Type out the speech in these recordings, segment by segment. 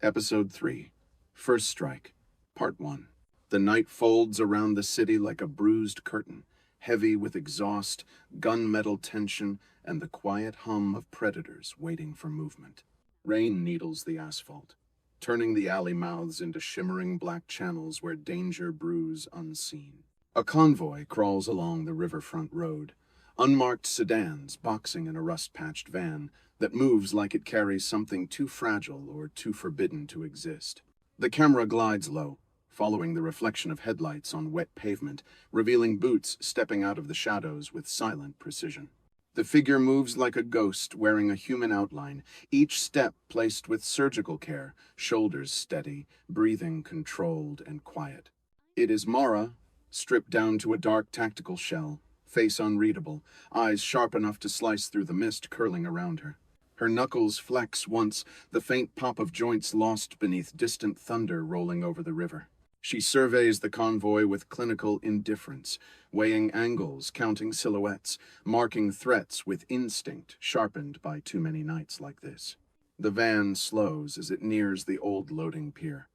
Episode 3, First Strike, Part 1. The night folds around the city like a bruised curtain, heavy with exhaust, gunmetal tension, and the quiet hum of predators waiting for movement. Rain needles the asphalt, turning the alley mouths into shimmering black channels where danger brews unseen. A convoy crawls along the riverfront road, unmarked sedans boxing in a rust-patched van that moves like it carries something too fragile or too forbidden to exist. The camera glides low, following the reflection of headlights on wet pavement, revealing boots stepping out of the shadows with silent precision. The figure moves like a ghost, wearing a human outline, each step placed with surgical care, shoulders steady, breathing controlled and quiet. It is Mara, stripped down to a dark tactical shell, face unreadable, eyes sharp enough to slice through the mist curling around her. Her knuckles flex once, the faint pop of joints lost beneath distant thunder rolling over the river. She surveys the convoy with clinical indifference, weighing angles, counting silhouettes, marking threats with instinct sharpened by too many nights like this. The van slows as it nears the old loading pier,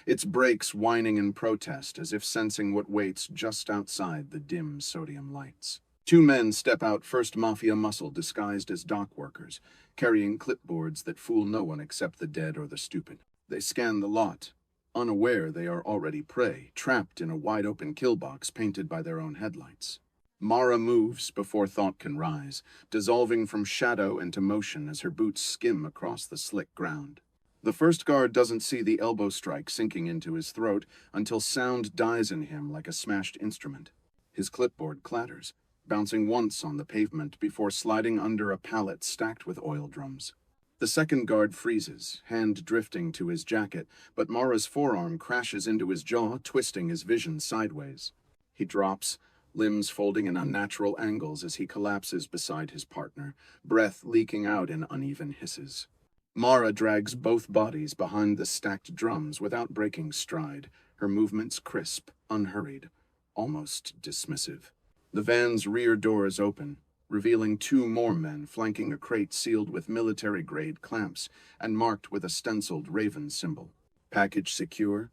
its brakes whining in protest as if sensing what waits just outside the dim sodium lights. Two men step out, first mafia muscle disguised as dock workers, carrying clipboards that fool no one except the dead or the stupid. They scan the lot, unaware they are already prey, trapped in a wide-open kill box painted by their own headlights. Mara moves before thought can rise, dissolving from shadow into motion as her boots skim across the slick ground. The first guard doesn't see the elbow strike sinking into his throat until sound dies in him like a smashed instrument. His clipboard clatters, bouncing once on the pavement before sliding under a pallet stacked with oil drums. The second guard freezes, hand drifting to his jacket, but Mara's forearm crashes into his jaw, twisting his vision sideways. He drops, limbs folding in unnatural angles as he collapses beside his partner, breath leaking out in uneven hisses. Mara drags both bodies behind the stacked drums without breaking stride, her movements crisp, unhurried, almost dismissive. The van's rear doors open, revealing two more men flanking a crate sealed with military-grade clamps and marked with a stenciled raven symbol. Package secure?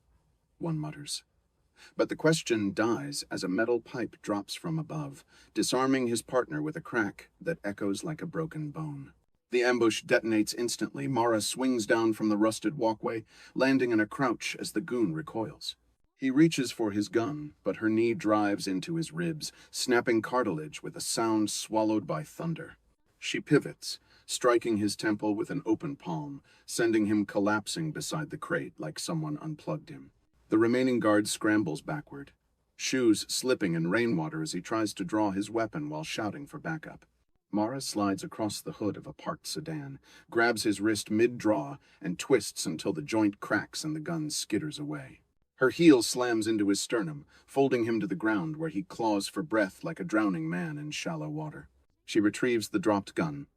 One mutters. But the question dies as a metal pipe drops from above, disarming his partner with a crack that echoes like a broken bone. The ambush detonates instantly. Mara swings down from the rusted walkway, landing in a crouch as the goon recoils. He reaches for his gun, but her knee drives into his ribs, snapping cartilage with a sound swallowed by thunder. She pivots, striking his temple with an open palm, sending him collapsing beside the crate like someone unplugged him. The remaining guard scrambles backward, shoes slipping in rainwater as he tries to draw his weapon while shouting for backup. Mara slides across the hood of a parked sedan, grabs his wrist mid-draw, and twists until the joint cracks and the gun skitters away. Her heel slams into his sternum, folding him to the ground where he claws for breath like a drowning man in shallow water. She retrieves the dropped gun,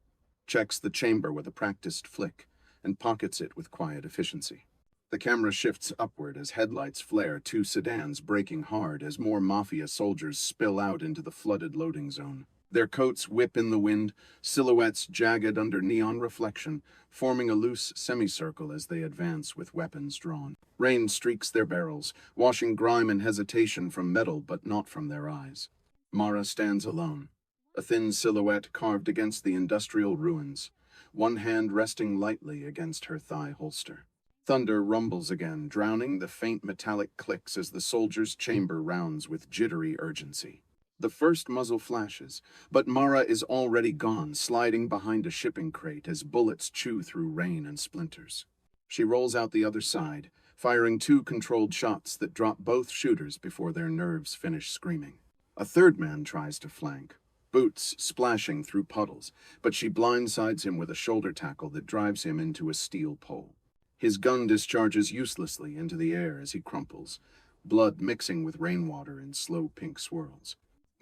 checks the chamber with a practiced flick, and pockets it with quiet efficiency. The camera shifts upward as headlights flare, two sedans braking hard as more mafia soldiers spill out into the flooded loading zone. Their coats whip in the wind, silhouettes jagged under neon reflection, forming a loose semicircle as they advance with weapons drawn. Rain streaks their barrels, washing grime and hesitation from metal but not from their eyes. Mara stands alone, a thin silhouette carved against the industrial ruins, one hand resting lightly against her thigh holster. Thunder rumbles again, drowning the faint metallic clicks as the soldier's chamber rounds with jittery urgency. The first muzzle flashes, but Mara is already gone, sliding behind a shipping crate as bullets chew through rain and splinters. She rolls out the other side, firing two controlled shots that drop both shooters before their nerves finish screaming. A third man tries to flank, boots splashing through puddles, but she blindsides him with a shoulder tackle that drives him into a steel pole. His gun discharges uselessly into the air as he crumples, blood mixing with rainwater in slow pink swirls.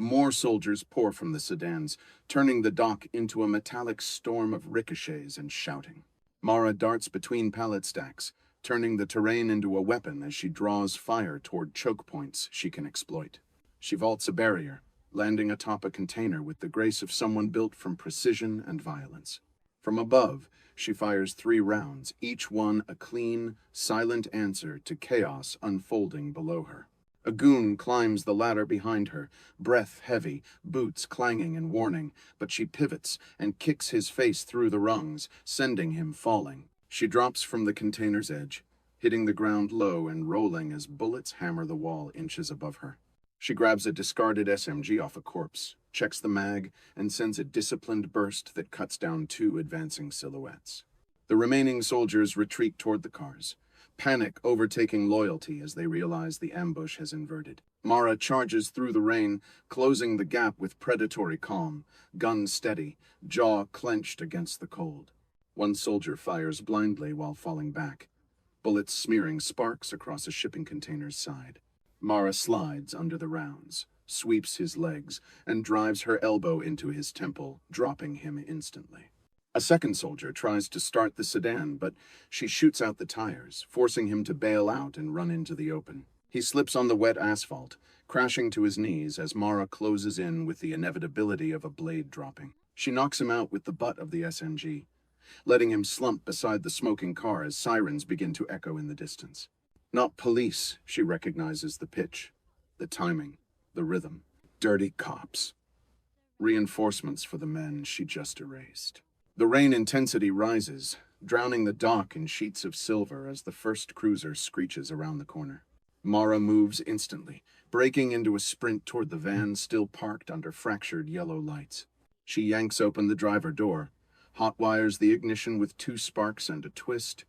More soldiers pour from the sedans, turning the dock into a metallic storm of ricochets and shouting. Mara darts between pallet stacks, turning the terrain into a weapon as she draws fire toward choke points she can exploit. She vaults a barrier, landing atop a container with the grace of someone built from precision and violence. From above, She fires 3 rounds, each one a clean, silent answer to chaos unfolding below her. A goon climbs the ladder behind her, breath heavy, boots clanging in warning, but she pivots and kicks his face through the rungs, sending him falling. She drops from the container's edge, hitting the ground low and rolling as bullets hammer the wall inches above her. She grabs a discarded SMG off a corpse, checks the mag, and sends a disciplined burst that cuts down 2 advancing silhouettes. The remaining soldiers retreat toward the cars, panic overtaking loyalty as they realize the ambush has inverted. Mara charges through the rain, closing the gap with predatory calm, gun steady, jaw clenched against the cold. One soldier fires blindly while falling back, bullets smearing sparks across a shipping container's side. Mara slides under the rounds, sweeps his legs, and drives her elbow into his temple, dropping him instantly. A second soldier tries to start the sedan, but she shoots out the tires, forcing him to bail out and run into the open. He slips on the wet asphalt, crashing to his knees as Mara closes in with the inevitability of a blade dropping. She knocks him out with the butt of the SMG, letting him slump beside the smoking car as sirens begin to echo in the distance. Not police, she recognizes the pitch, the timing, the rhythm. Dirty cops. Reinforcements for the men she just erased. The rain intensity rises, drowning the dock in sheets of silver as the first cruiser screeches around the corner. Mara moves instantly, breaking into a sprint toward the van still parked under fractured yellow lights. She yanks open the driver door, hotwires the ignition with 2 sparks and a twist,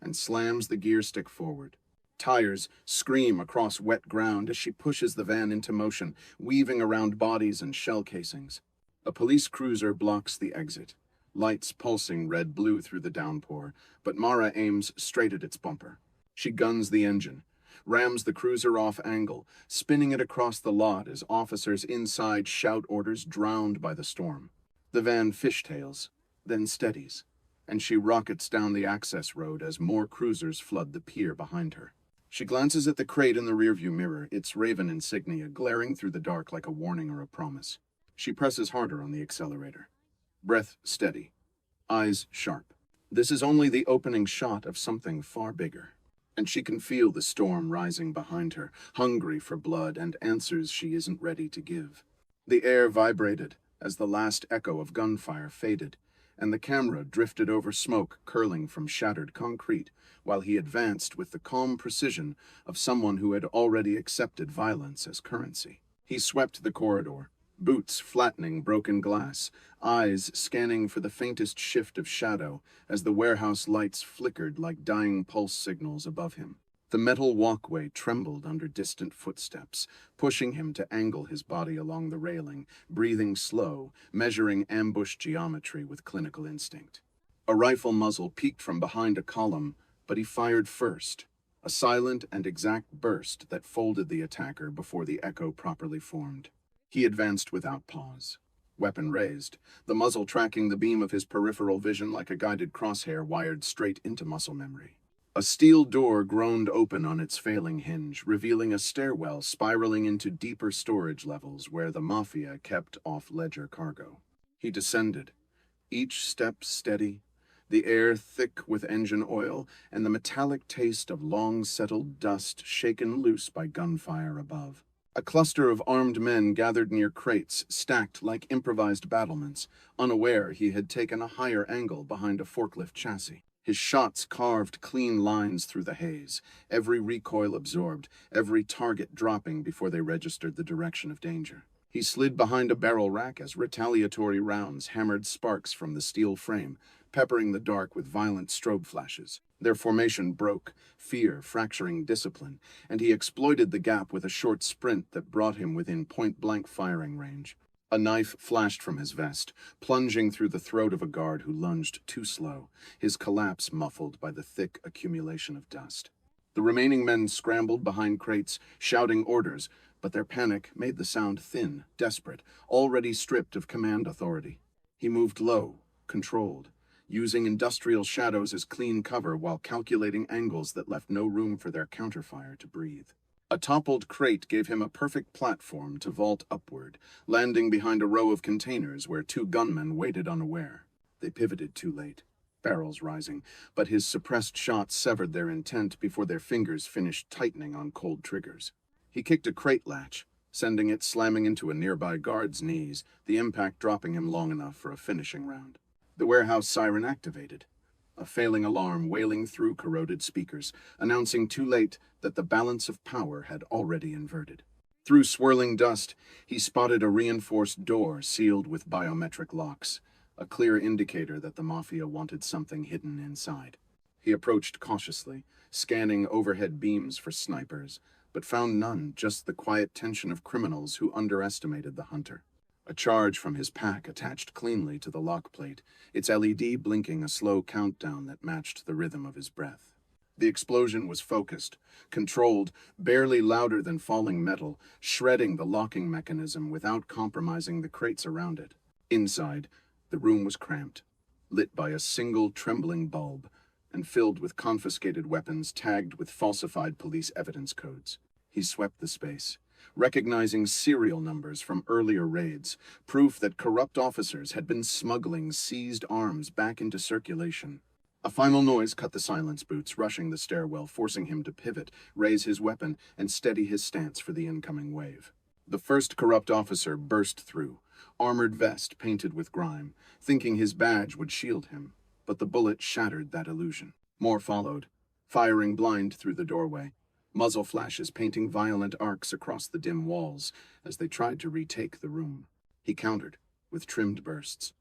and slams the gear stick forward. Tires scream across wet ground as she pushes the van into motion, weaving around bodies and shell casings. A police cruiser blocks the exit, lights pulsing red-blue through the downpour, but Mara aims straight at its bumper. She guns the engine, rams the cruiser off angle, spinning it across the lot as officers inside shout orders drowned by the storm. The van fishtails, then steadies, and she rockets down the access road as more cruisers flood the pier behind her. She glances at the crate in the rearview mirror, its Raven insignia glaring through the dark like a warning or a promise. She presses harder on the accelerator. Breath steady, eyes sharp. This is only the opening shot of something far bigger, and she can feel the storm rising behind her, hungry for blood and answers she isn't ready to give. The air vibrated as the last echo of gunfire faded, and the camera drifted over smoke curling from shattered concrete, while he advanced with the calm precision of someone who had already accepted violence as currency. He swept the corridor, boots flattening broken glass, eyes scanning for the faintest shift of shadow as the warehouse lights flickered like dying pulse signals above him. The metal walkway trembled under distant footsteps, pushing him to angle his body along the railing, breathing slow, measuring ambush geometry with clinical instinct. A rifle muzzle peeked from behind a column, but he fired first, a silent and exact burst that folded the attacker before the echo properly formed. He advanced without pause, weapon raised, the muzzle tracking the beam of his peripheral vision like a guided crosshair wired straight into muscle memory. A steel door groaned open on its failing hinge, revealing a stairwell spiraling into deeper storage levels where the mafia kept off-ledger cargo. He descended, each step steady, the air thick with engine oil and the metallic taste of long-settled dust shaken loose by gunfire above. A cluster of armed men gathered near crates, stacked like improvised battlements, unaware he had taken a higher angle behind a forklift chassis. His shots carved clean lines through the haze, every recoil absorbed, every target dropping before they registered the direction of danger. He slid behind a barrel rack as retaliatory rounds hammered sparks from the steel frame, peppering the dark with violent strobe flashes. Their formation broke, fear fracturing discipline, and he exploited the gap with a short sprint that brought him within point-blank firing range. A knife flashed from his vest, plunging through the throat of a guard who lunged too slow, his collapse muffled by the thick accumulation of dust. The remaining men scrambled behind crates, shouting orders, but their panic made the sound thin, desperate, already stripped of command authority. He moved low, controlled, using industrial shadows as clean cover while calculating angles that left no room for their counterfire to breathe. A toppled crate gave him a perfect platform to vault upward, landing behind a row of containers where 2 gunmen waited unaware. They pivoted too late. barrels rising, but his suppressed shots severed their intent before their fingers finished tightening on cold triggers. He kicked a crate latch, sending it slamming into a nearby guard's knees, the impact dropping him long enough for a finishing round. The warehouse siren activated, a failing alarm wailing through corroded speakers, announcing too late that the balance of power had already inverted. Through swirling dust, he spotted a reinforced door sealed with biometric locks, a clear indicator that the mafia wanted something hidden inside. He approached cautiously, scanning overhead beams for snipers, but found none, just the quiet tension of criminals who underestimated the hunter. A charge from his pack attached cleanly to the lock plate, its LED blinking a slow countdown that matched the rhythm of his breath. The explosion was focused, controlled, barely louder than falling metal, shredding the locking mechanism without compromising the crates around it. Inside, the room was cramped, lit by a single trembling bulb, and filled with confiscated weapons tagged with falsified police evidence codes. He swept the space, recognizing serial numbers from earlier raids, proof that corrupt officers had been smuggling seized arms back into circulation. A final noise cut the silence boots, rushing the stairwell, forcing him to pivot, raise his weapon, and steady his stance for the incoming wave. The first corrupt officer burst through, armored vest painted with grime, thinking his badge would shield him, but the bullet shattered that illusion. More followed, firing blind through the doorway, muzzle flashes painting violent arcs across the dim walls as they tried to retake the room. He countered, with trimmed bursts,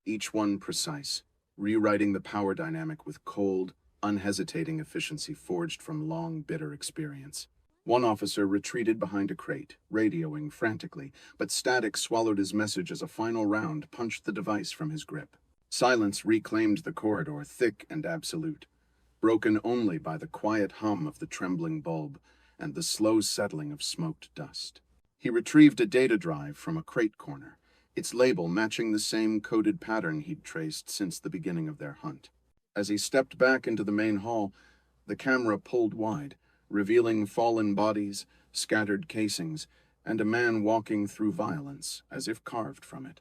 each one precise, rewriting the power dynamic with cold, unhesitating efficiency forged from long, bitter experience. One officer retreated behind a crate, radioing frantically, but static swallowed his message as a final round punched the device from his grip. Silence reclaimed the corridor, thick and absolute, broken only by the quiet hum of the trembling bulb and the slow settling of smoked dust. He retrieved a data drive from a crate corner, its label matching the same coded pattern he'd traced since the beginning of their hunt. As he stepped back into the main hall, the camera pulled wide, revealing fallen bodies, scattered casings, and a man walking through violence as if carved from it.